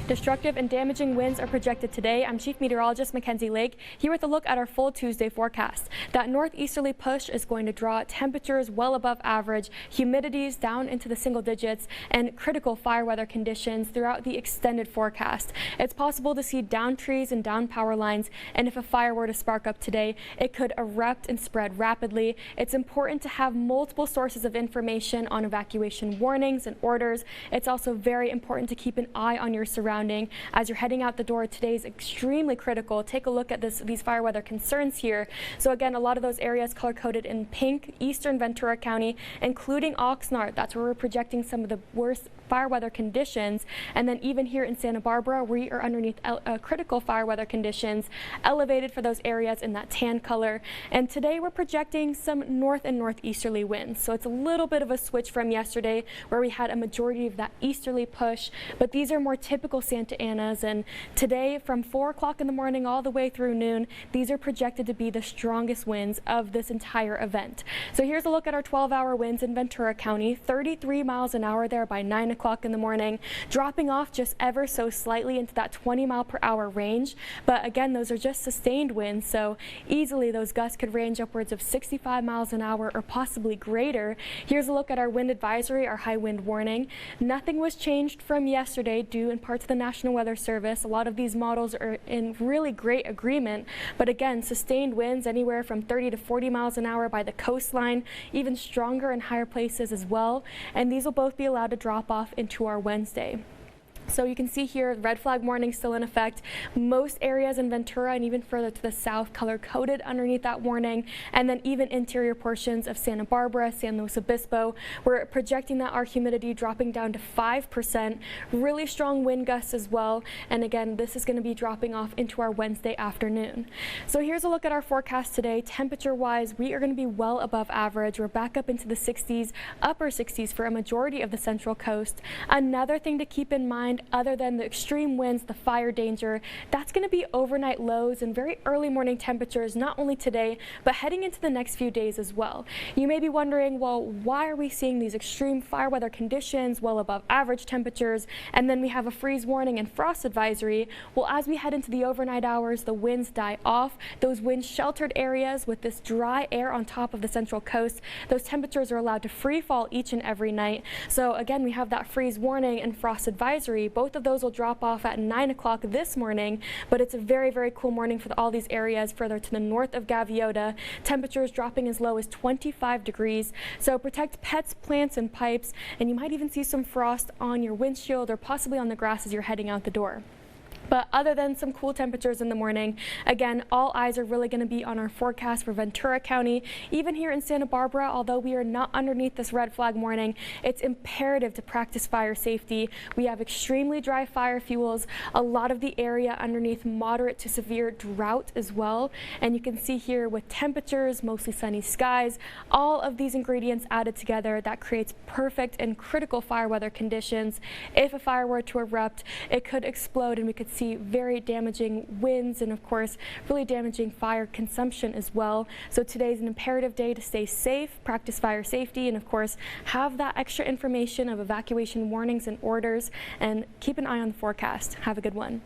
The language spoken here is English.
Destructive and damaging winds are projected today. I'm Chief Meteorologist Mackenzie Lake here with a look at our full Tuesday forecast. That northeasterly push is going to draw temperatures well above average, humidities down into the single digits, and critical fire weather conditions throughout the extended forecast. It's possible to see down trees and down power lines, and if a fire were to spark up today, it could erupt and spread rapidly. It's important to have multiple sources of information on evacuation warnings and orders. It's also very important to keep an eye on your surroundings. As you're heading out the door, today is extremely critical. Take a look at these fire weather concerns here. So again, a lot of those areas color coded in pink, eastern Ventura County, including Oxnard. That's where we're projecting some of the worst fire weather conditions. And then even here in Santa Barbara, we are underneath critical fire weather conditions, elevated for those areas in that tan color. And today we're projecting some north and northeasterly winds. So it's a little bit of a switch from yesterday where we had a majority of that easterly push, but these are more typical Santa Anas. And today from 4 o'clock in the morning all the way through noon, these are projected to be the strongest winds of this entire event. So here's a look at our 12-hour winds in Ventura County, 33 miles an hour there by 9 o'clock in the morning, dropping off just ever so slightly into that 20-mile-per-hour range. But again, those are just sustained winds, so easily those gusts could range upwards of 65 miles an hour or possibly greater. Here's a look at our wind advisory, our high wind warning. Nothing was changed from yesterday due in part to the National Weather Service. A lot of these models are in really great agreement, but again, sustained winds anywhere from 30 to 40 miles an hour by the coastline, even stronger in higher places as well, and these will both be allowed to drop off into our Wednesday. So you can see here, red flag warning still in effect. Most areas in Ventura and even further to the south color coded underneath that warning. And then even interior portions of Santa Barbara, San Luis Obispo, we're projecting that our humidity dropping down to 5%. Really strong wind gusts as well. And again, this is going to be dropping off into our Wednesday afternoon. So here's a look at our forecast today. Temperature wise, we are going to be well above average. We're back up into the 60s, upper 60s for a majority of the central coast. Another thing to keep in mind, other than the extreme winds, the fire danger, that's going to be overnight lows and very early morning temperatures, not only today, but heading into the next few days as well. You may be wondering, well, why are we seeing these extreme fire weather conditions well above average temperatures, and then we have a freeze warning and frost advisory? Well, as we head into the overnight hours, the winds die off. Those wind sheltered areas with this dry air on top of the central coast, those temperatures are allowed to free fall each and every night. So again, we have that freeze warning and frost advisory. Both of those will drop off at 9 o'clock this morning, but it's a very, very cool morning for all these areas further to the north of Gaviota. Temperatures dropping as low as 25 degrees. So protect pets, plants, and pipes, and you might even see some frost on your windshield or possibly on the grass as you're heading out the door. But other than some cool temperatures in the morning, again, all eyes are really going to be on our forecast for Ventura County. Even here in Santa Barbara, although we are not underneath this red flag warning, it's imperative to practice fire safety. We have extremely dry fire fuels, a lot of the area underneath moderate to severe drought as well. And you can see here with temperatures, mostly sunny skies, all of these ingredients added together, that creates perfect and critical fire weather conditions. If a fire were to erupt, it could explode and we could see very damaging winds and of course really damaging fire consumption as well. So today is an imperative day to stay safe, practice fire safety, and of course have that extra information of evacuation warnings and orders, and keep an eye on the forecast. Have a good one.